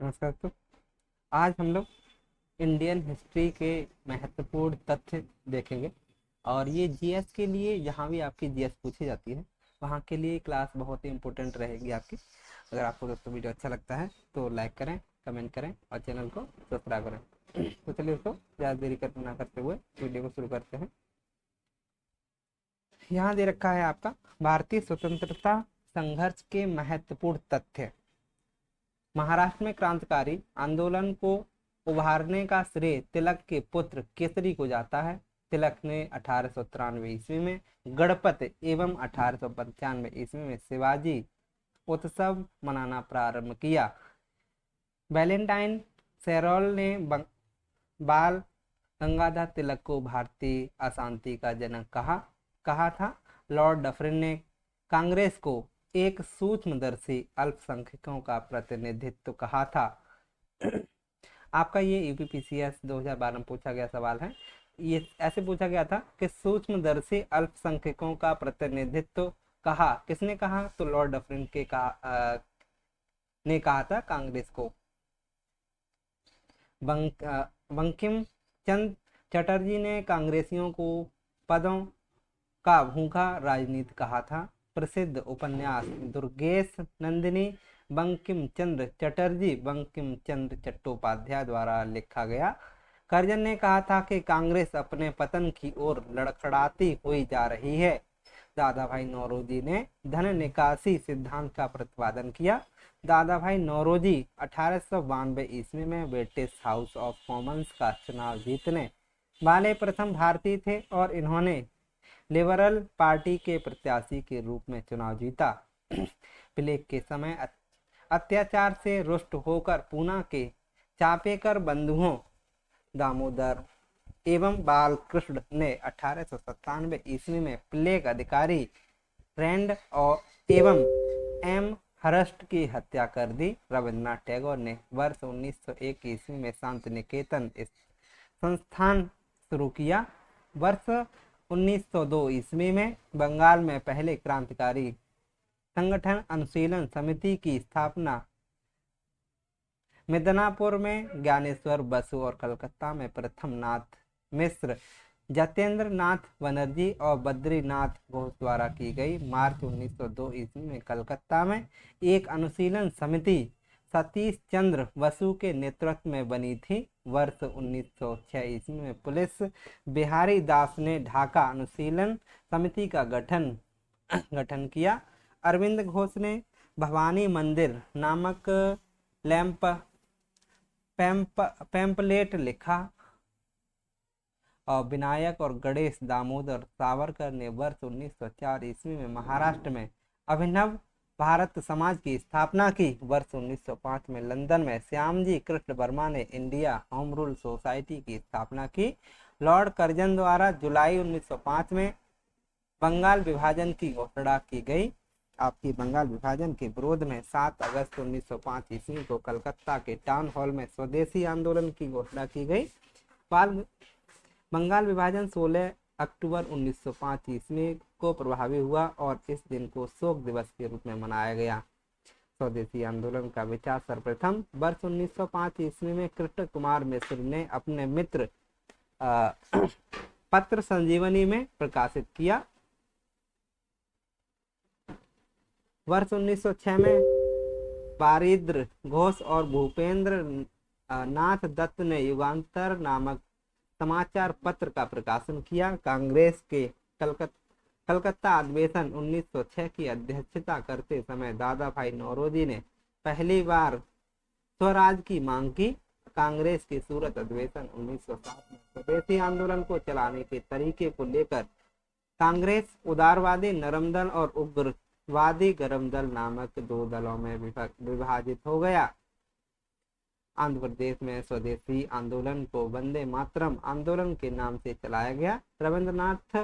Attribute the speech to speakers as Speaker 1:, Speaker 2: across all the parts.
Speaker 1: नमस्कार। तो आज हम लोग इंडियन हिस्ट्री के महत्वपूर्ण तथ्य देखेंगे। और ये जीएस के लिए, जहाँ भी आपकी जीएस पूछी जाती है वहाँ के लिए क्लास बहुत ही इम्पोर्टेंट रहेगी आपकी। अगर आपको दोस्तों वीडियो अच्छा लगता है तो लाइक करें, कमेंट करें और चैनल को सब्सक्राइब करें। तो चलिए दोस्तों, ज़्यादा देरी ना करते हुए वीडियो को शुरू करते हैं। यहाँ दे रखा है आपका भारतीय स्वतंत्रता संघर्ष के महत्वपूर्ण तथ्य। महाराष्ट्र में क्रांतिकारी आंदोलन को उभारने का श्रेय तिलक के पुत्र केसरी को जाता है। तिलक ने 1893 ईस्वी में गणपत एवं 1895 ईस्वी में शिवाजी उत्सव मनाना प्रारंभ किया। वैलेंटाइन सेरोल ने बाल गंगाधर तिलक को भारतीय अशांति का जनक कहा था। लॉर्ड डफरिन ने कांग्रेस को एक सूक्ष्मदर्शी अल्पसंख्यकों का प्रतिनिधित्व कहा था। आपका ये यूपीपीसीएस 2012 में पूछा गया सवाल है। ये ऐसे पूछा गया था कि सूक्ष्मदर्शी अल्पसंख्यकों का प्रतिनिधित्व कहा किसने कहा, तो लॉर्ड डफरिन ने कहा था कांग्रेस को। बंकिम चंद्र चटर्जी ने कांग्रेसियों को पदों का भूखा राजनीति कहा था। प्रसिद्ध उपन्यास दुर्गेश नंदिनी बंकिम चंद्र चटर्जी बंकिम चंद्र चट्टोपाध्याय द्वारा लिखा गया। कर्जन ने कहा था कि कांग्रेस अपने पतन की ओर लड़खड़ाती हुई जा रही है। दादा भाई नौरोजी ने धन निकासी सिद्धांत का प्रतिपादन किया। दादा भाई नौरोजी 1892 ईस्वी में ब्रिटिश हाउस ऑफ कॉमन्स का चुनाव जीतने वाले प्रथम भारतीय थे और इन्होंने लिबरल पार्टी के प्रत्याशी के रूप में चुनाव जीता। प्लेग के समय अत्याचार से रुष्ट होकर पूना के चापेकर बंधुओं दामोदर एवं बालकृष्ण ने 1897 ईस्वी में प्लेग अधिकारी रैंड और एवं एम हर्स्ट की हत्या कर दी। रविन्द्रनाथ टैगोर ने वर्ष 1901 ईस्वी में शांति निकेतन संस्थान शुरू किया। वर्ष 1902 ईस्वी में बंगाल में पहले क्रांतिकारी संगठन अनुशीलन समिति की स्थापना। मिदनापुर में ज्ञानेश्वर बसु और कलकत्ता में प्रथम नाथ मिश्र, जतेंद्र नाथ बनर्जी और बद्रीनाथ घोष द्वारा की गई। मार्च 1902 ईस्वी में कलकत्ता में एक अनुशीलन समिति सतीश चंद्र बसु के नेतृत्व में बनी थी। वर्ष 1906 ईस्वी में पुलिस बिहारी दास ने ढाका अनुशीलन समिति का गठन किया। अरविंद घोष ने भवानी मंदिर नामक पैम्पलेट लिखा और विनायक और गणेश दामोदर सावरकर ने वर्ष 1904 ईस्वी में महाराष्ट्र में अभिनव भारत समाज की स्थापना की। वर्ष 1905 में लंदन में श्यामजी कृष्ण वर्मा ने इंडिया होम रूल सोसाइटी की स्थापना की। लॉर्ड कर्जन द्वारा जुलाई 1905 में बंगाल विभाजन की घोषणा की गई। आपकी बंगाल विभाजन के विरोध में 7 अगस्त 1905 ईस्वी को कलकत्ता के टाउन हॉल में स्वदेशी आंदोलन की घोषणा की गई। बंगाल विभाजन 16 अक्टूबर 1905 ईस्वी को प्रभावी हुआ और इस दिन को शोक दिवस के रूप में मनाया गया। स्वदेशी आंदोलन का विचार सर्वप्रथम वर्ष 1905 ईस्वी में कृष्ण कुमार मिश्र ने अपने मित्र पत्र संजीवनी में प्रकाशित किया। वर्ष 1906 में बारिद्र घोष और भूपेंद्र नाथ दत्त ने युगांतर नामक समाचार पत्र का प्रकाशन किया। कांग्रेस के कलकत्ता अधिवेशन 1906 की अध्यक्षता करते समय दादा भाई नौरोजी ने पहली बार स्वराज की मांग की। कांग्रेस के सूरत अधिवेशन 1907 में स्वदेशी आंदोलन को चलाने के तरीके को लेकर कांग्रेस उदारवादी नरम दल और उग्रवादी गरम दल नामक दो दलों में विभाजित हो गया। आंध्र प्रदेश में स्वदेशी आंदोलन को वंदे मातरम आंदोलन के नाम से चलाया गया। रविंद्रनाथ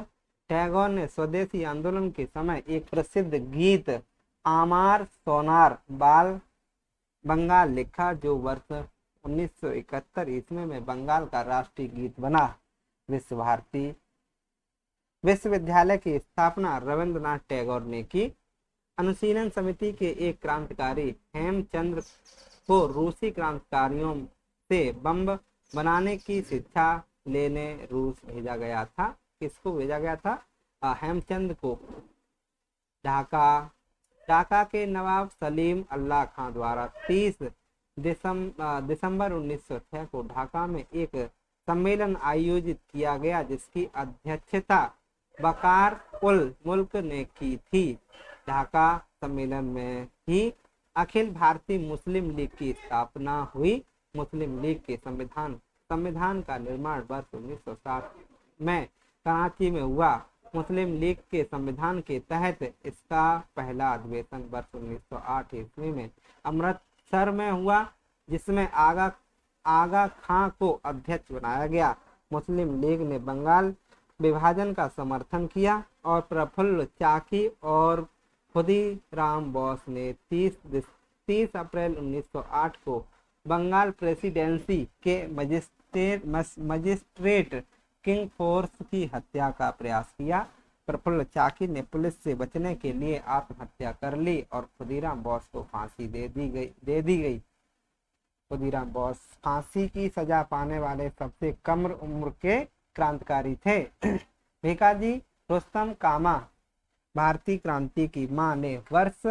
Speaker 1: टैगोर ने स्वदेशी आंदोलन के समय एक प्रसिद्ध गीत आमार सोनार बाल बंगाल लिखा, जो वर्ष 1971 ईस्वी में बंगाल का राष्ट्रीय गीत बना। विश्व भारती विश्वविद्यालय की स्थापना रविंद्रनाथ टैगोर ने की। अनुशीलन समिति के एक क्रांतिकारी हेमचंद्र को रूसी क्रांतिकारियों से बम बनाने की शिक्षा लेने रूस भेजा गया था। किसको भेजा गया था? हेमचंद को। ढाका ढाका के नवाब सलीम अल्लाह खां द्वारा 30 दिसंबर 1906 को ढाका में एक सम्मेलन आयोजित किया गया, जिसकी अध्यक्षता बकार उल मुल्क ने की थी। ढाका सम्मेलन में ही अखिल भारतीय मुस्लिम लीग की स्थापना हुई। मुस्लिम लीग के संविधान का निर्माण वर्ष 1960 में कराची में हुआ। मुस्लिम लीग के संविधान के तहत इसका पहला अधिवेशन वर्ष 1908 ईस्वी में अमृतसर में हुआ, जिसमें आगा खां को अध्यक्ष बनाया गया। मुस्लिम लीग ने बंगाल विभाजन का समर्थन किया और प्रफुल्ल चाकी और खुदीराम बोस ने 30 अप्रैल 1908 को बंगाल प्रेसिडेंसी के मजिस्ट्रेट किंग फोर्स की हत्या का प्रयास किया। प्रफुल्ल चाकी ने पुलिस से बचने के लिए आत्महत्या कर ली और खुदीराम बोस को फांसी दे दी गई। खुदीराम बोस फांसी की सजा पाने वाले सबसे कम उम्र के क्रांतिकारी थे। भिकाजी रुस्तम कामा भारतीय क्रांति की मां ने वर्ष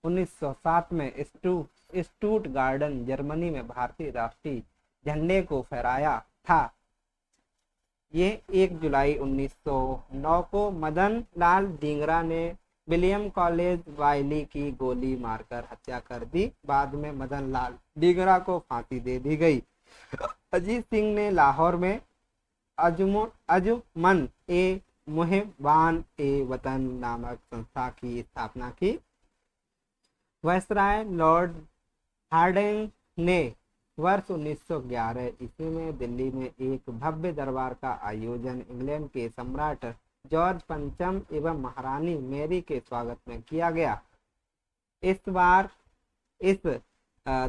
Speaker 1: 1907 में स्टुटगार्टन जर्मनी में भारतीय राष्ट्रीय झंडे को फहराया था। ये 1 जुलाई 1909 को मदन लाल डींगरा ने विलियम कॉलेज वाइली की गोली मारकर हत्या कर दी। बाद में मदन लाल डींगरा को फांसी दे दी गई। अजीत सिंह ने लाहौर में अंजुमन ए मुहिबान ए वतन नामक संस्था की स्थापना की। वायसराय लॉर्ड हार्डिंग ने वर्ष 1911 ईस्वी में दिल्ली में एक भव्य दरबार का आयोजन इंग्लैंड के सम्राट जॉर्ज पंचम एवं महारानी मैरी के स्वागत में किया गया। इस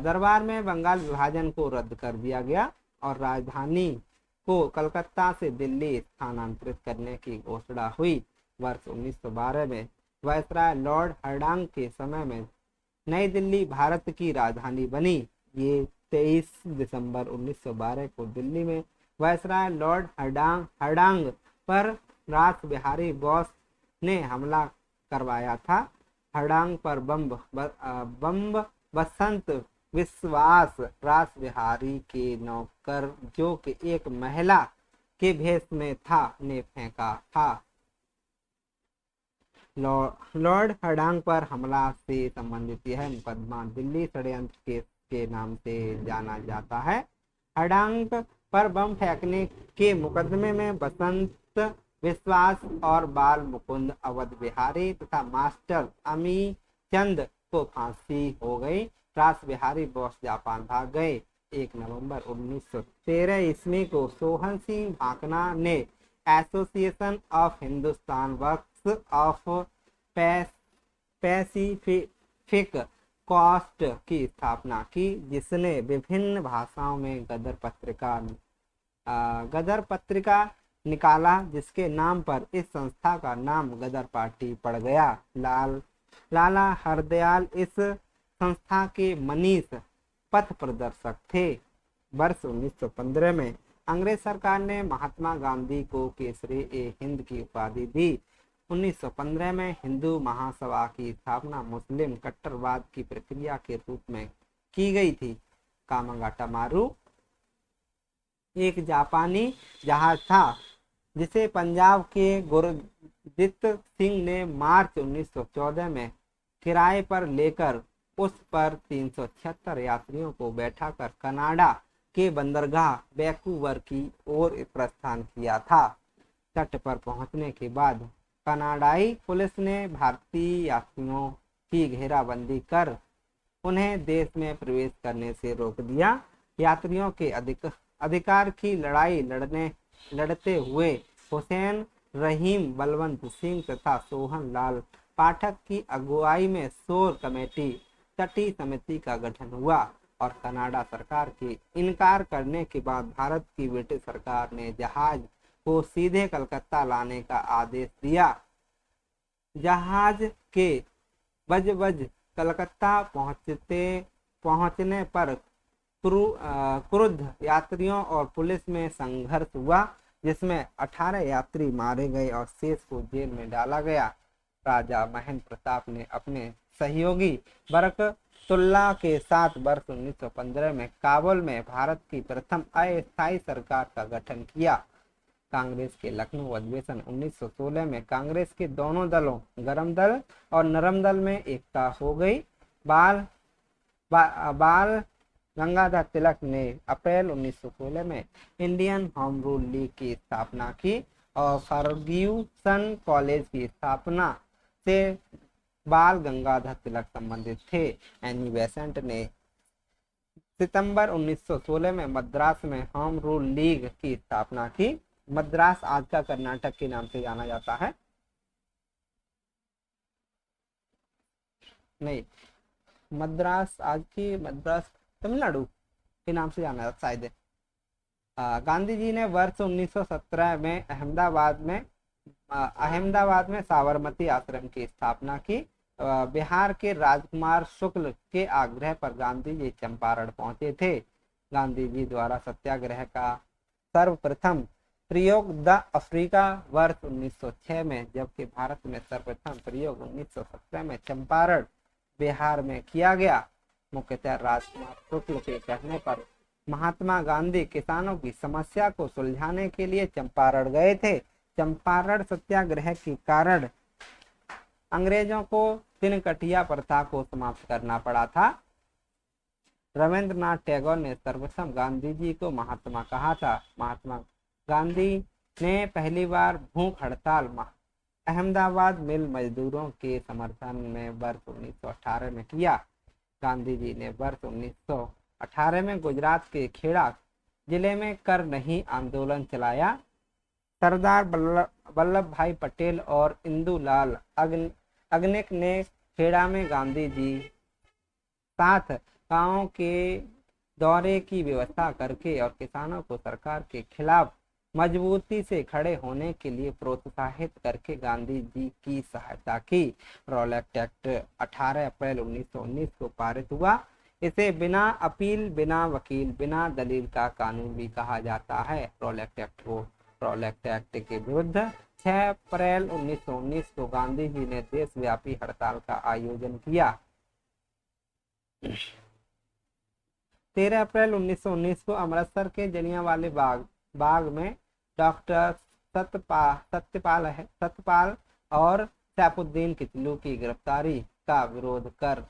Speaker 1: दरबार में बंगाल विभाजन को रद्द कर दिया गया और राजधानी को कलकत्ता से दिल्ली स्थानांतरित करने की घोषणा हुई। वर्ष 1912 में वायसराय लॉर्ड हर्डिंग के समय में नई दिल्ली भारत की राजधानी बनी। ये 23 दिसंबर 1912 को दिल्ली में वायसराय लॉर्ड हर्डिंग पर रास बिहारी बोस ने हमला करवाया था। हर्डिंग पर बम बसंत विश्वास रास बिहारी के नौकर, जो कि एक महिला के भेष में था, ने फेंका था। लॉर्ड हर्डिंग पर हमला से संबंधित यह मुकदमा दिल्ली षड्यंत्र के नाम से जाना जाता है। हर्डिंग पर बम फेंकने के मुकदमे में बसंत विश्वास और बाल मुकुंद अवध बिहारी तथा मास्टर अमी चंद को फांसी हो गई। रास बिहारी बोस जापान भाग गए। 1 नवंबर 1913 ईस्वी को सोहन सिंह भाकना ने Association of Hindustan Workers of Pacific Coast की स्थापना की, जिसने विभिन्न भाषाओं में गदर पत्रिका निकाला, जिसके नाम पर इस संस्था का नाम गदर पार्टी पड़ गया। लाला हरदयाल इस संस्था के मनीष पथ प्रदर्शक थे। वर्ष 1915 में अंग्रेज सरकार ने महात्मा गांधी को केसरी ए हिंद की उपाधि दी। 1915 में हिंदू महासभा की स्थापना मुस्लिम कट्टरवाद की प्रक्रिया के रूप में की गई थी। कामागाटा मारू एक जापानी जहाज था, जिसे पंजाब के गुरदीप सिंह ने मार्च 1914 में किराए पर लेकर उस पर 376 यात्रियों को बैठाकर कनाडा के बंदरगाह वैंकूवर की ओर प्रस्थान किया था। तट पर पहुंचने के बाद कनाडाई पुलिस ने भारतीय यात्रियों की घेराबंदी कर उन्हें देश में प्रवेश करने से रोक दिया। यात्रियों के अधिकार की लड़ाई लड़ते हुए हुसैन रहीम बलवंत सिंह तथा सोहन लाल पाठक की अगुवाई में शोर कमेटी तटीय समिति का गठन हुआ और कनाडा सरकार के इनकार करने के बाद भारत की ब्रिटिश सरकार ने जहाज को सीधे कलकत्ता लाने का आदेश दिया। जहाज के बज कलकत्ता पहुंचते पहुंचने पर क्रुद्ध यात्रियों और पुलिस में संघर्ष हुआ, जिसमें 18 यात्री मारे गए और शेष को जेल में डाला गया। राजा महेंद्र प्रताप ने अपने सहयोगी बरकतुल्ला के साथ वर्ष 1915 में काबुल में भारत की प्रथम अस्थायी सरकार का गठन किया। कांग्रेस के लखनऊ अधिवेशन 1916 में कांग्रेस के दोनों दलों, गरम दल और नरम दल में एकता हो गई। बाल गंगाधर तिलक ने अप्रैल 1916 में इंडियन होम रूल लीग की स्थापना की और फर्ग्यूसन कॉलेज की स्थापना से बाल गंगाधर तिलक संबंधित थे। एनी बेसेंट ने सितंबर 1916 में मद्रास में होम रूल लीग की स्थापना की। मद्रास आज का कर्नाटक के नाम से जाना जाता है। नहीं, मद्रास आज की मद्रास तमिलनाडु के नाम से जाना जाता शायद। गांधी जी ने वर्ष 1917 में अहमदाबाद में साबरमती आश्रम की स्थापना की। बिहार के राजकुमार शुक्ल के आग्रह पर गांधी जी चंपारण पहुंचे थे। गांधी जी द्वारा सत्याग्रह का सर्वप्रथम प्रयोग द अफ्रीका वर्ष 1906 में, जबकि भारत में सर्वप्रथम प्रयोग 1917 में चंपारण बिहार में किया गया। मुख्यतः राजकुमार शुक्ल के कहने पर महात्मा गांधी किसानों की समस्या को सुलझाने के लिए चंपारण गए थे। चंपारण सत्याग्रह के कारण अंग्रेजों को तिनकटिया प्रथा को समाप्त करना पड़ा था। रविंद्रनाथ टैगोर ने सर्वप्रथम गांधी जी को महात्मा कहा था। महात्मा गांधी ने पहली बार भूख हड़ताल अहमदाबाद मिल मजदूरों के समर्थन में वर्ष 1918 में किया। गांधी जी ने वर्ष 1918 में गुजरात के खेड़ा जिले में कर नहीं आंदोलन चलाया। सरदार वल्लभ भाई पटेल और इंदुलाल अगनिक ने खेड़ा में गांधी जी साथ गांवों के दौरे की व्यवस्था करके और किसानों को सरकार के खिलाफ मजबूती से खड़े होने के लिए प्रोत्साहित करके गांधी जी की सहायता की। रॉलेट एक्ट 18 अप्रैल 1919 को पारित हुआ। इसे बिना अपील, बिना वकील, बिना दलील का कानून भी कहा जाता है। रॉलेट एक्ट को रॉलेट एक्ट के विरुद्ध 6 अप्रैल 1919 को गांधी जी ने देशव्यापी हड़ताल का आयोजन किया। 13 अप्रैल 1919 को अमृतसर के जलियांवाले बाग में डॉक्टर सत्यपाल और सैफुद्दीन किचलू की गिरफ्तारी का विरोध कर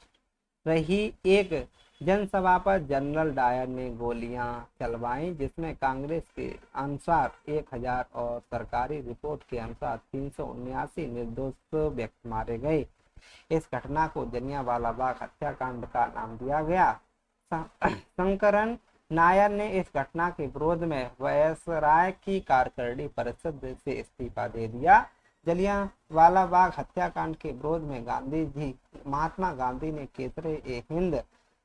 Speaker 1: रही एक जनसभा पर जनरल डायर ने गोलियां चलवाई, जिसमें कांग्रेस के अनुसार 1000 और सरकारी रिपोर्ट के अनुसार 379 निर्दोष व्यक्ति मारे गए। इस घटना को जलियांवाला बाग हत्याकांड का नाम दिया गया। शंकरन नायर ने इस घटना के विरोध में वायसराय की कार्यकारिणी परिषद से इस्तीफा दे दिया। जलियांवाला बाग हत्याकांड के विरोध में महात्मा गांधी ने केसरे-ए-हिंद,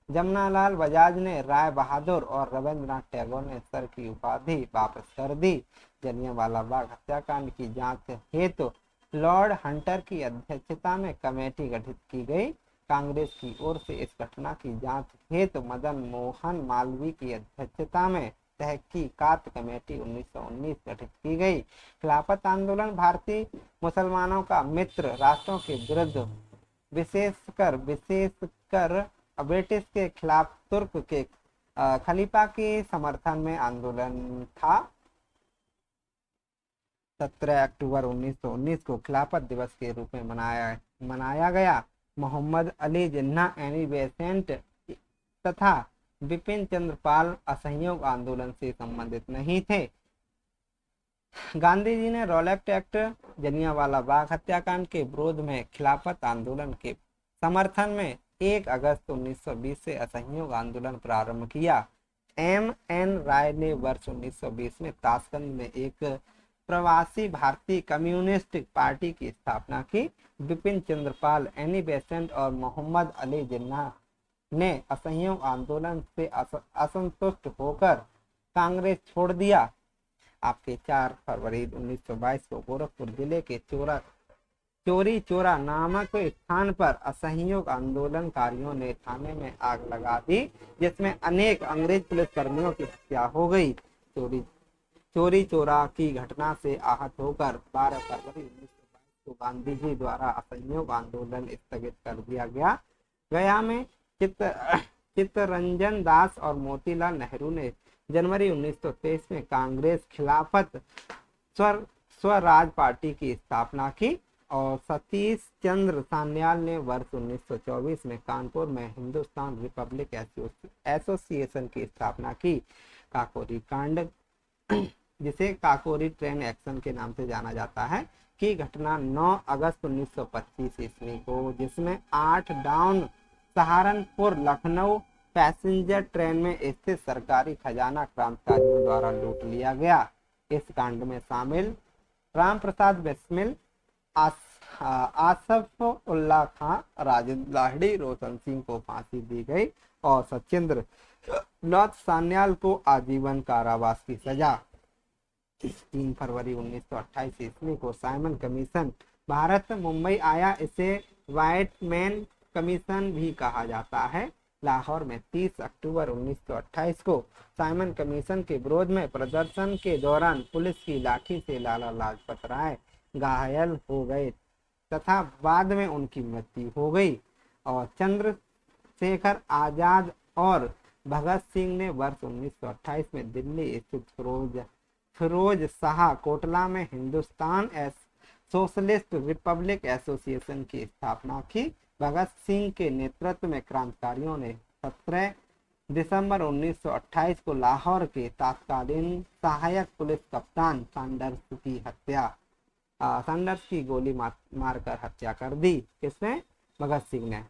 Speaker 1: जमनालाल बजाज ने राय बहादुर और रविंद्रनाथ टैगोर ने सर की उपाधि वापस कर दी। जलियांवाला बाग हत्याकांड की जांच हेतु लॉर्ड हंटर की अध्यक्षता में कमेटी गठित की गई। कांग्रेस की ओर से इस घटना की जांच हेतु मदन मोहन मालवीय की अध्यक्षता में तहकीकात कमेटी 1919 गठित की गई। खिलाफत आंदोलन भारतीय मुसलमानों का मित्र राष्ट्रों के विरुद्ध विशेषकर ब्रिटिश के खिलाफ तुर्क के खलीफा के समर्थन में आंदोलन था। 17 अक्टूबर 1919 को खिलाफत दिवस के रूप में मनाया गया। मोहम्मद अली जिन्ना, एनी बेसेंट तथा बिपिन चंद्र पाल असहयोग आंदोलन से संबंधित नहीं थे। गांधी जी ने रॉलेट एक्ट, जलियांवाला बाग हत्याकांड के विरोध में खिलाफत आंदोलन के समर्थन में 1 अगस्त 1920 से असहयोग आंदोलन प्रारंभ किया। M.N. राय ने वर्ष 1920 में ताशकंद में एक प्रवासी भारतीय कम्युनिस्ट पार्टी की स्थापना की। बिपिन चंद्र पाल, एनी बेसेंट और मोहम्मद अली जिन्ना ने असहयोग आंदोलन से असंतुष्ट होकर कांग्रेस छोड़ दिया। आपके 4 फरवरी 1922 को गोरखपुर जिले के चोरी चोरा नामक स्थान पर असहयोग आंदोलनकारियों ने थाने में आग लगा दी, जिसमें अनेक अंग्रेज पुलिसकर्मियों की हत्या हो गई। चोरी चोरा की घटना से आहत होकर 12 फरवरी 1922 को गांधी जी द्वारा असहयोग आंदोलन स्थगित कर दिया गया। गया में चित्तरंजन दास और मोतीलाल नेहरू ने जनवरी 1923 में कांग्रेस खिलाफत स्वराज पार्टी की स्थापना की और सतीश चंद्र सान्याल ने वर्ष 1924 में कानपुर में हिंदुस्तान रिपब्लिक एसोसिएशन की स्थापना की। काकोरी कांड, जिसे काकोरी ट्रेन एक्शन के नाम से जाना जाता है, की घटना 9 अगस्त 1925 ईस्वी को, जिसमें 8 down Saharanpur Lucknow passenger train में स्थित सरकारी खजाना क्रांतिकारियों द्वारा लूट लिया गया। इस कांड में शामिल राम प्रसाद बिस्मिल, आसफ उल्ला खां, राजेंद्र लाहिड़ी, रोशन सिंह को फांसी दी गई और सचिंद्र नाथ सान्याल को आजीवन कारावास की सजा। 3 फरवरी 1928 ईस्वी को साइमन कमीशन भारत मुंबई आया। इसे व्हाइट मैन कमीशन भी कहा जाता है। लाहौर में 30 अक्टूबर 1928 को साइमन कमीशन के विरोध में प्रदर्शन के दौरान पुलिस की लाठी से लाला लाजपत राय घायल हो गए तथा बाद में उनकी मृत्यु हो गई और चंद्रशेखर आजाद और भगत सिंह ने वर्ष 1928 में दिल्ली स्थित फिरोज शाह कोटला में हिंदुस्तान सोशलिस्ट रिपब्लिक एसोसिएशन की स्थापना की। भगत सिंह के नेतृत्व में क्रांतिकारियों ने 17 दिसंबर 1928 को लाहौर के तत्कालीन सहायक पुलिस कप्तान सैंडर्स की गोली मारकर हत्या कर दी। किसने? भगत सिंह ने।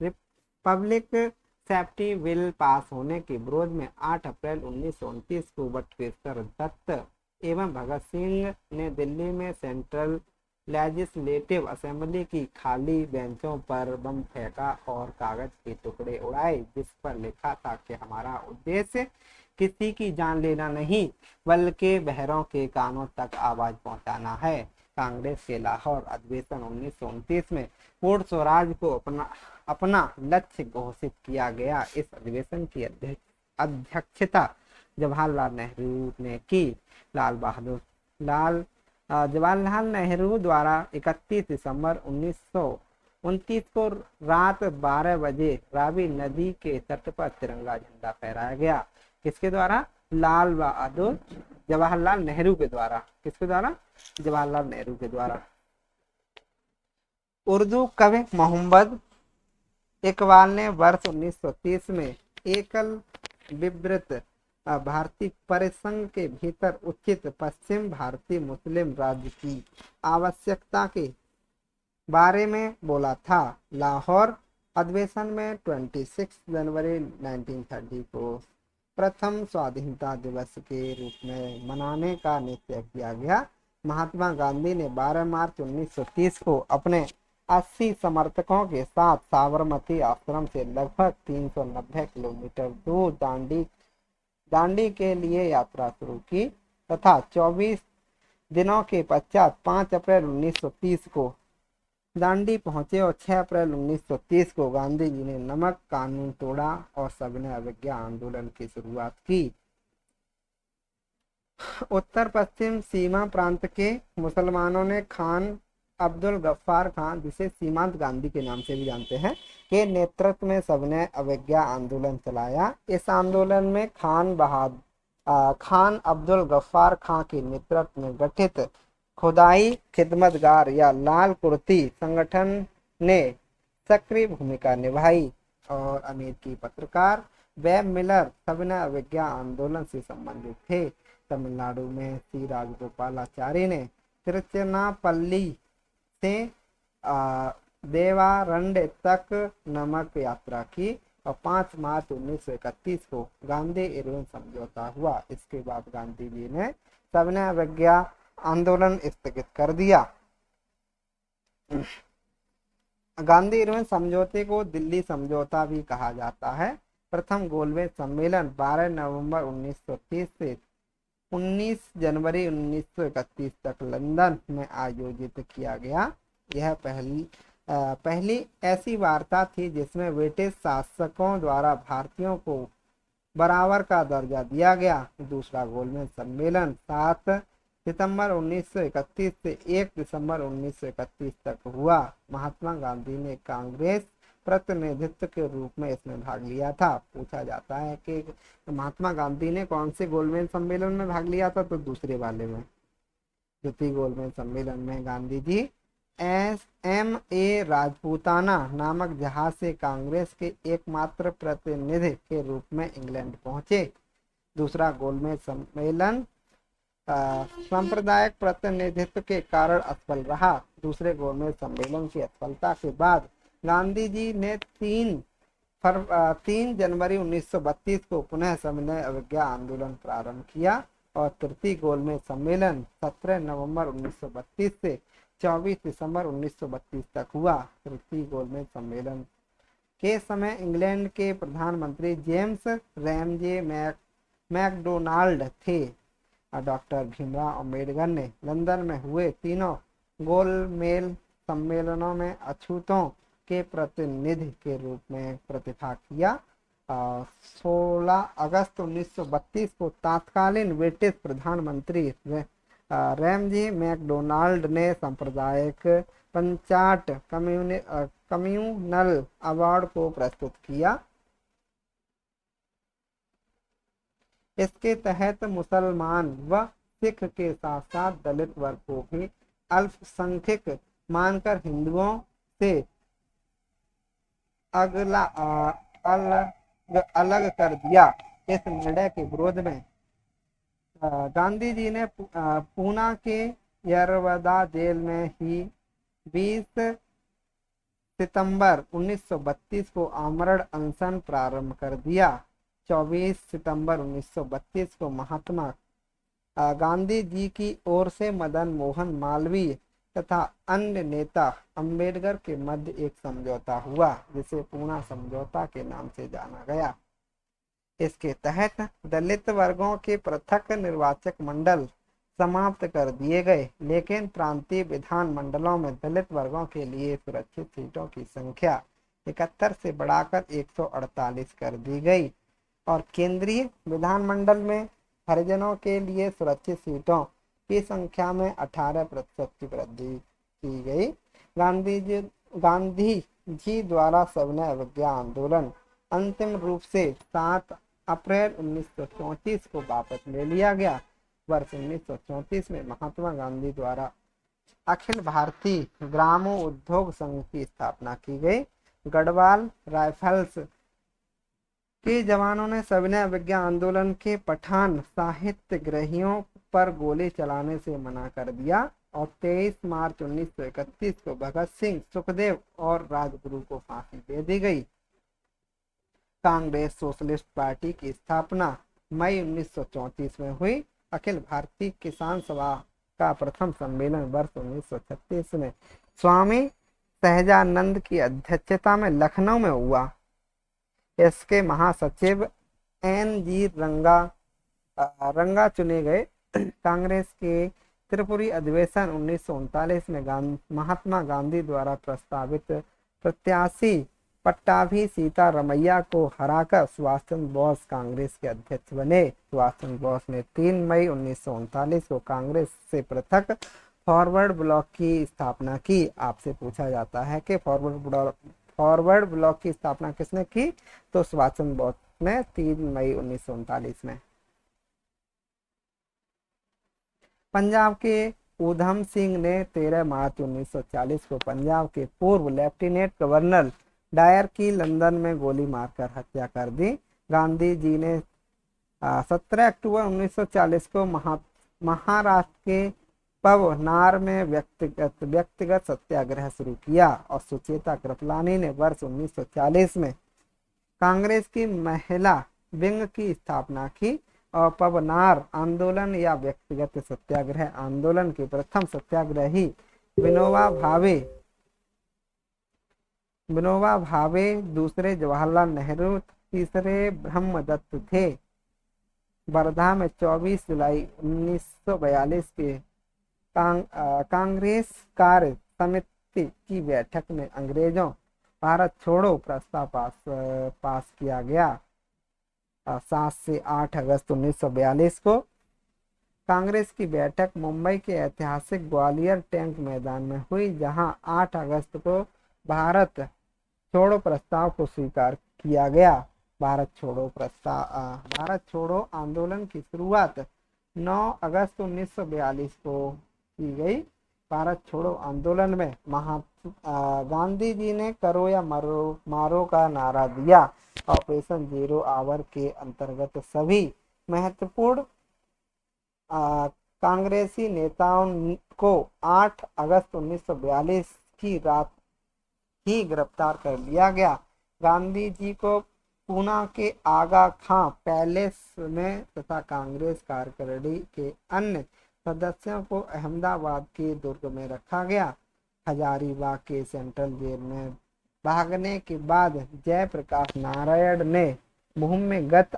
Speaker 1: रिपब्लिक सेफ्टी बिल पास होने के विरोध में 8 अप्रैल 1929 को बटुकेश्वर दत्त एवं भगत सिंह ने दिल्ली में सेंट्रल लेजिस्लेटिव असेंबली की खाली बेंचों पर बम फेंका और कागज के टुकड़े उड़ाए, जिस पर लिखा था कि हमारा उद्देश्य किसी की जान लेना नहीं बल्कि बहरों के कानों तक आवाज पहुंचाना है। कांग्रेस के लाहौर अधिवेशन 1929 में पूर्ण स्वराज को अपना लक्ष्य घोषित किया गया। इस अधिवेशन की अध्यक्षता जवाहरलाल नेहरू ने की। जवाहरलाल नेहरू द्वारा 31 दिसंबर 1929 को रात 12 बजे रावी नदी के तट पर तिरंगा झंडा फहराया गया। किसके द्वारा? जवाहरलाल नेहरू के द्वारा। किसके द्वारा? जवाहरलाल नेहरू के द्वारा। उर्दू कवि मोहम्मद इकबाल ने वर्ष 1930 में एकल विवृत भारतीय परिसंघ के भीतर उचित पश्चिम भारतीय मुस्लिम राज्य की आवश्यकता के बारे में बोला था। लाहौर अधिवेशन में 26 जनवरी 1930 को प्रथम स्वाधीनता दिवस के रूप में मनाने का निश्चय किया गया। महात्मा गांधी ने 12 मार्च 1930 को अपने 80 समर्थकों के साथ साबरमती आश्रम से लगभग 390 किलोमीटर दूर दांडी के लिए यात्रा शुरू की तथा 24 दिनों के पश्चात 5 अप्रैल 1930 को दांडी पहुंचे और 6 अप्रैल 1930 को गांधी जी ने नमक कानून तोड़ा और सविनय अवज्ञा आंदोलन की शुरुआत की। उत्तर पश्चिम सीमा प्रांत के मुसलमानों ने खान अब्दुल गफ्फार खान, जिसे सीमांत गांधी के नाम से भी जानते हैं, के नेतृत्व में सविनय अवज्ञा आंदोलन चलाया। इस आंदोलन में खान अब्दुल गफ्फार खान के नेतृत्व में गठित खुदाई खिदमतगार या लाल कुर्ती संगठन ने सक्रिय भूमिका निभाई और अमेरिकी पत्रकार वेब मिलर सविनय अवज्ञा आंदोलन से संबंधित थे। तमिलनाडु में सी राजगोपालाचारी ने तिरुचिरापल्ली से देवारंड तक नमक यात्रा की और 5 मार्च 1931 को गांधी इरविन समझौता हुआ। इसके बाद गांधी जी ने सविनय अवज्ञा आंदोलन स्थगित कर दिया। गांधी इरविन समझौते को दिल्ली समझौता भी कहा जाता है। प्रथम गोलमेज सम्मेलन 12 नवंबर 1930 से 19 जनवरी 1931 तक लंदन में आयोजित किया गया। यह पहली ऐसी वार्ता थी जिसमें ब्रिटिश शासकों द्वारा भारतीयों को बराबर का दर्जा दिया गया। दूसरा गोलमेज सम्मेलन 7 सितंबर 1931 से 1 दिसंबर 1931 तक हुआ। महात्मा गांधी ने कांग्रेस प्रतिनिधित्व के रूप में इसमें भाग लिया था। पूछा जाता है कि महात्मा गांधी ने कौन से गोलमेज सम्मेलन में भाग लिया था, तो दूसरे वाले में। द्वितीय गोलमेज सम्मेलन में गांधी जी एम.ए. राजपूताना नामक जहाज से कांग्रेस के एकमात्र प्रतिनिधि के रूप में इंग्लैंड पहुंचे। दूसरा गोलमेज सम्मेलन सांप्रदायिक प्रतिनिधित्व के कारण असफल रहा। दूसरे गोलमेज सम्मेलन की असफलता के बाद गांधी जी ने 3 जनवरी 1932 को पुनः सविनय अवज्ञा आंदोलन प्रारंभ किया और तृतीय गोलमेज सम्मेलन 17 नवंबर 1932 से 24 दिसंबर 1932 तक हुआ। तृतीय गोलमेज सम्मेलन के समय इंग्लैंड के प्रधानमंत्री जेम्स रैमजे मैकडोनाल्ड थे। डॉक्टर भीमराव अंबेडकर ने लंदन में हुए तीनों गोलमेज सम्मेलनों में अछूतों के प्रतिनिधि के रूप में प्रतिभाग किया। 16 अगस्त 1932 को तत्कालीन ब्रिटिश प्रधानमंत्री रैमजे मैकडोनाल्ड ने सांप्रदायिक पंचाट कम्युनल अवार्ड को प्रस्तुत किया। इसके तहत मुसलमान व सिख के साथ साथ दलित वर्ग को भी अल्पसंख्यक मानकर हिंदुओं से अलग कर दिया। इस निर्णय के विरोध में गांधी जी ने पूना के यरवदा जेल में ही 20 सितंबर 1932 को आमरण अनशन प्रारंभ कर दिया। 24 सितंबर 1932 को महात्मा गांधी जी की ओर से मदन मोहन मालवीय तथा अन्य नेता अंबेडकर के मध्य एक समझौता हुआ जिसे पूना समझौता के नाम से जाना गया। इसके तहत दलित वर्गों के पृथक निर्वाचक मंडल समाप्त कर दिए गए, लेकिन प्रांतीय विधान मंडलों में दलित वर्गों के लिए सुरक्षित सीटों की संख्या 71 से बढ़ाकर 148 कर दी गई और केंद्रीय विधानमंडल में हरिजनों के लिए सुरक्षित सीटों की संख्या में 18% की वृद्धि की गई। गांधी जी द्वारा सविनय अवज्ञा आंदोलन अंतिम रूप से 7 अप्रैल 1934 को वापस ले लिया गया। वर्ष 1934 में महात्मा गांधी द्वारा अखिल भारतीय ग्रामो उद्योग संघ की स्थापना की गई। गढ़वाल राइफल्स के जवानों ने सविनय अवज्ञा आंदोलन के पठान साहित्यग्रहियों पर गोली चलाने से मना कर दिया और 23 मार्च 1931 को भगत सिंह, सुखदेव और राजगुरु को फांसी दे दी गई। कांग्रेस सोशलिस्ट पार्टी की स्थापना मई 1934 में हुई। अखिल भारतीय किसान सभा का प्रथम सम्मेलन वर्ष 1936 में स्वामी सहजानंद की अध्यक्षता में लखनऊ में हुआ। इसके महासचिव N.G. रंगा चुने गए। कांग्रेस के त्रिपुरी अधिवेशन 1939 में महात्मा गांधी द्वारा प्रस्तावित प्रत्याशी पट्टाभी सीतारमैया को हराकर सुभाष चंद्र बोस कांग्रेस के अध्यक्ष बने। सुभाष चंद्र बोस ने 3 मई 1939 को कांग्रेस से पृथक फॉरवर्ड ब्लॉक की स्थापना की। आपसे पूछा जाता है कि फॉरवर्ड ब्लॉक की स्थापना किसने की, तो सुभाष चंद्र बोस ने 3 मई 1939 में। पंजाब के उधम सिंह ने 13 मार्च 1940 को पंजाब के पूर्व लेफ्टिनेंट गवर्नर डायर की लंदन में गोली मारकर हत्या कर दी। गांधी जी ने 17 अक्टूबर 1940 को महाराष्ट्र के पवनार में व्यक्तिगत सत्याग्रह शुरू किया और सुचेता कृपलानी ने वर्ष 1940 में कांग्रेस की महिला विंग की स्थापना की और पवनार आंदोलन या व्यक्तिगत सत्याग्रह आंदोलन के प्रथम सत्याग्रही विनोबा भावे, दूसरे जवाहरलाल नेहरू, तीसरे ब्रह्मदत्त थे। वर्धा में 24 जुलाई 1942 के कांग्रेस कार्य समिति की बैठक में अंग्रेजों भारत छोड़ो प्रस्ताव पास किया गया। 7 से 8 अगस्त 1942 को कांग्रेस की बैठक मुंबई के ऐतिहासिक ग्वालियर टैंक मैदान में हुई, जहां 8 अगस्त को भारत छोड़ो प्रस्ताव को स्वीकार किया गया। भारत छोड़ो आंदोलन की शुरुआत 9 अगस्त 1942 को की गई। भारत छोड़ो आंदोलन में गांधी जी ने करो या मारो का नारा दिया। ऑपरेशन जीरो आवर के अंतर्गत सभी महत्वपूर्ण कांग्रेसी नेताओं को 8 अगस्त 1942 की रात ही गिरफ्तार कर लिया गया। गांधी जी को पूना के आगा खां पैलेस में तथा कांग्रेस कार्यकारिणी के अन्य सदस्यों को अहमदाबाद के दुर्ग में रखा गया। हजारीबाग के सेंट्रल जेल में भागने के बाद जयप्रकाश नारायण ने भूमिगत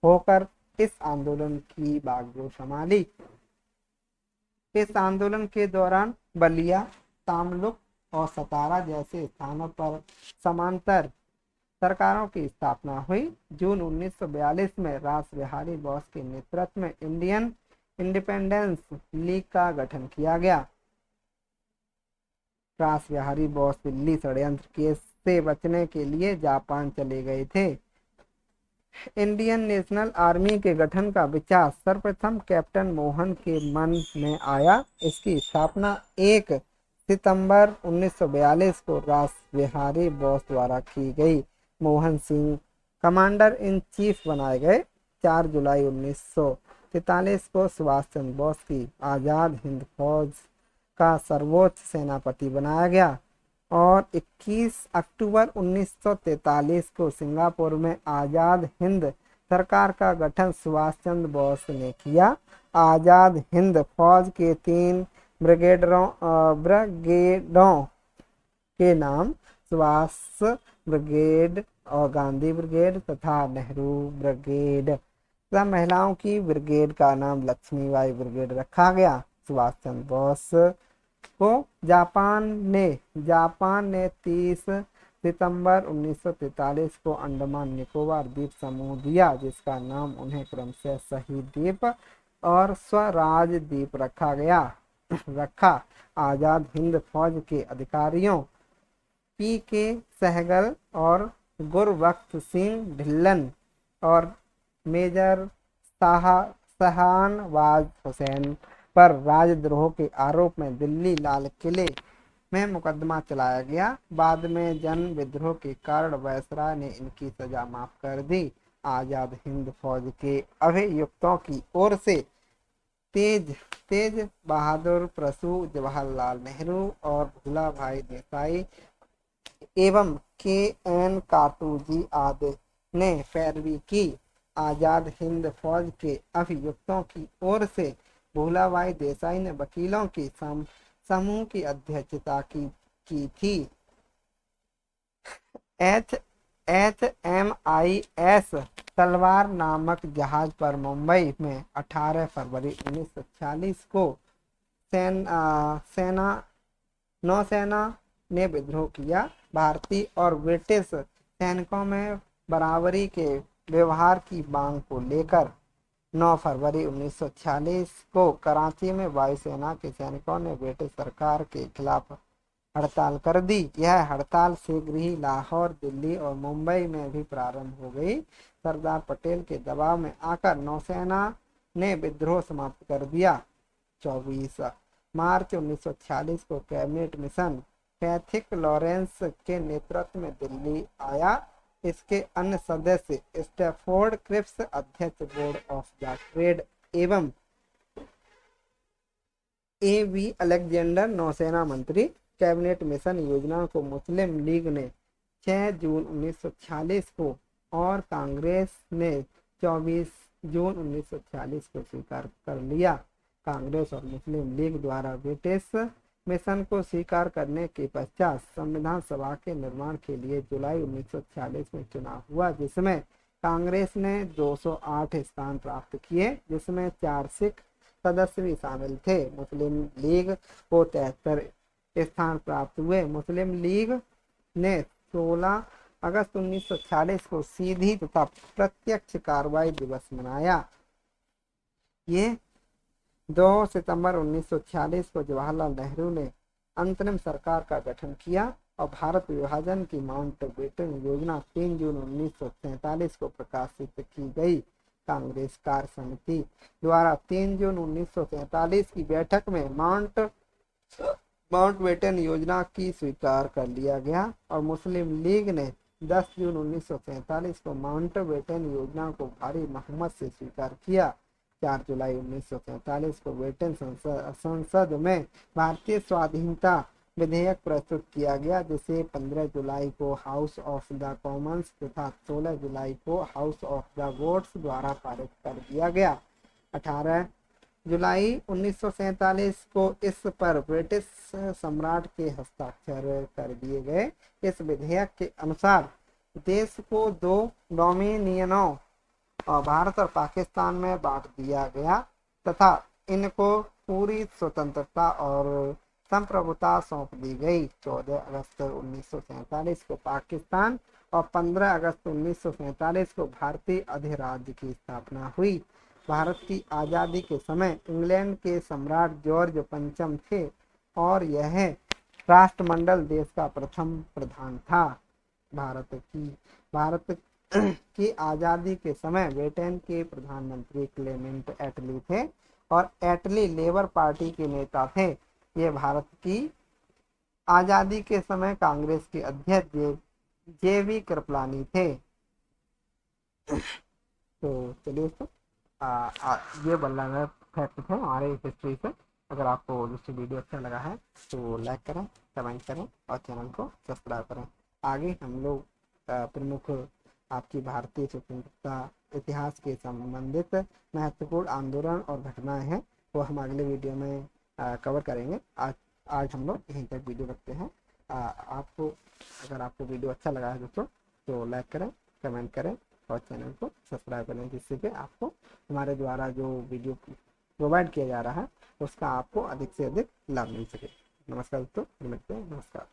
Speaker 1: होकर इस आंदोलन की बागडोर संभाली। इस आंदोलन के दौरान बलिया, तामलुक और सतारा जैसे स्थानों पर समांतर सरकारों की स्थापना हुई। जून 1942 में रास बिहारी बोस के नेतृत्व में इंडियन इंडिपेंडेंस लीग का गठन किया गया। रास बिहारी बोस दिल्ली षड्यंत्र केस से बचने के लिए जापान चले गए थे। इंडियन नेशनल आर्मी के गठन का विचार सर्वप्रथम कैप्टन मोहन के मन में आया। इसकी स्थापना 1 सितंबर 1942 को रास बिहारी बोस द्वारा की गई। Mohan Singh commander in chief बनाए गए। 4 जुलाई 1943 को सुभाष चंद्र बोस की आज़ाद हिंद फौज का सर्वोच्च सेनापति बनाया गया और 21 अक्टूबर 1943 को सिंगापुर में आज़ाद हिंद सरकार का गठन सुभाष चंद्र बोस ने किया। आज़ाद हिंद फौज के 3 ब्रिगेडों के नाम सुभाष ब्रिगेड और गांधी ब्रिगेड तथा नेहरू ब्रिगेड तथा महिलाओं की ब्रिगेड का नाम लक्ष्मीबाई ब्रिगेड रखा गया। सुभाष चंद्र बोस को जापान ने 30 सितंबर 1943 को अंडमान निकोबार द्वीप समूह दिया, जिसका नाम उन्हें क्रमशः शहीद द्वीप और स्वराज द्वीप रखा। आज़ाद हिंद फौज के अधिकारियों पी.के. सहगल और गुरबख्श सिंह ढिल्लन और मेजर शहानवाज हुसैन पर राजद्रोह के आरोप में दिल्ली लाल किले में मुकदमा चलाया गया। बाद में जन विद्रोह के कारण वायसराय ने इनकी सजा माफ कर दी। आज़ाद हिंद फौज के अभियुक्तों की ओर से तेज बहादुर प्रसू, जवाहरलाल नेहरू और भूला भाई देसाई एवं के.एन. काटूजी आदि ने पैरवी की। आज़ाद हिंद फौज के अभियुक्तों की ओर से भूलाभाई देसाई ने वकीलों की समूह की अध्यक्षता की थी। HMIS तलवार नामक जहाज पर मुंबई में 18 फरवरी 1946 को नौसेना ने विद्रोह किया। भारतीय और ब्रिटिश सैनिकों में बराबरी के व्यवहार की मांग को लेकर 9 फरवरी 1946 को कराची में वायुसेना के सैनिकों ने ब्रिटिश सरकार के खिलाफ हड़ताल कर दी। यह हड़ताल शीघ्र ही लाहौर, दिल्ली और मुंबई में भी प्रारंभ हो गई। सरदार पटेल के दबाव में आकर नौसेना ने विद्रोह समाप्त कर दिया। 24 मार्च 1946 को कैबिनेट मिशन पैथिक लॉरेंस के नेतृत्व में दिल्ली आया। इसके अन्य सदस्य स्टैफोर्ड क्रिप्स अध्यक्ष बोर्ड ऑफ द ट्रेड एवं A.V. अलेक्जेंडर नौसेना मंत्री। कैबिनेट मिशन योजना को मुस्लिम लीग ने 6 जून 1946 को और कांग्रेस ने 24 जून 1946 को स्वीकार कर लिया। कांग्रेस और मुस्लिम लीग द्वारा ब्रिटिश मिशन को स्वीकार करने के पश्चात संविधान सभा के निर्माण के लिए जुलाई 1946 में चुनाव हुआ, जिसमें कांग्रेस ने 208 स्थान प्राप्त किए, जिसमें 4 सिख सदस्य भी शामिल थे। मुस्लिम लीग को 73 स्थान प्राप्त हुए। मुस्लिम लीग ने 16 अगस्त 1946 को सीधी तथा प्रत्यक्ष कार्रवाई दिवस मनाया। ये 2 सितंबर 1946 को जवाहरलाल नेहरू ने अंतरिम सरकार का गठन किया और भारत विभाजन की माउंटबेटन योजना 3 जून 1947 को प्रकाशित की गई। कांग्रेस कार्य समिति द्वारा 3 जून 1947 की बैठक में माउंटबेटन योजना की स्वीकार कर लिया गया और मुस्लिम लीग ने 10 जून 1947 को माउंटबेटन योजना को भारी बहुमत से स्वीकार किया। 4 जुलाई 1947 को ब्रिटेन संसद में भारतीय स्वाधीनता विधेयक प्रस्तुत किया गया, जिसे 15 जुलाई को हाउस ऑफ द कॉमन्स तथा 16 जुलाई को हाउस ऑफ द लॉर्ड्स द्वारा पारित कर दिया गया। 18 जुलाई 1947 को इस पर ब्रिटिश सम्राट के हस्ताक्षर कर दिए गए। इस विधेयक के अनुसार देश को 2 डोमिनियनों भारत और पाकिस्तान में बांट दिया गया तथा इनको पूरी स्वतंत्रता और संप्रभुता सौंप दी गई। 14 अगस्त 1947 को पाकिस्तान और 15 अगस्त 1947 को भारतीय अधिराज्य की स्थापना हुई। भारत की आज़ादी के समय इंग्लैंड के सम्राट जॉर्ज पंचम थे और यह राष्ट्रमंडल देश का प्रथम प्रधान था। भारत की आज़ादी के समय ब्रिटेन के प्रधानमंत्री क्लेमेंट एटली थे और एटली लेबर पार्टी के नेता थे। ये भारत की आज़ादी के समय कांग्रेस के अध्यक्ष जेवी कृपलानी थे। तो चलिए दोस्तों, ये बल्ला फैक्ट थे हमारे हिस्ट्री से। अगर आपको दोस्तों वीडियो अच्छा लगा है तो लाइक करें, कमेंट करें और चैनल को सब्सक्राइब करें। आगे हम लोग प्रमुख आपकी भारतीय स्वतंत्रता इतिहास के संबंधित महत्वपूर्ण आंदोलन और घटनाएं हैं, वो हम अगले वीडियो में कवर करेंगे। आज हम लोग यहीं तक वीडियो रखते हैं। अगर आपको वीडियो अच्छा लगा है दोस्तों तो लाइक करें, कमेंट करें और चैनल को सब्सक्राइब करें, जिससे कि आपको हमारे द्वारा जो वीडियो प्रोवाइड किया जा रहा है उसका आपको अधिक से अधिक लाभ मिल सके। नमस्कार दोस्तों, मिलते हैं। नमस्कार।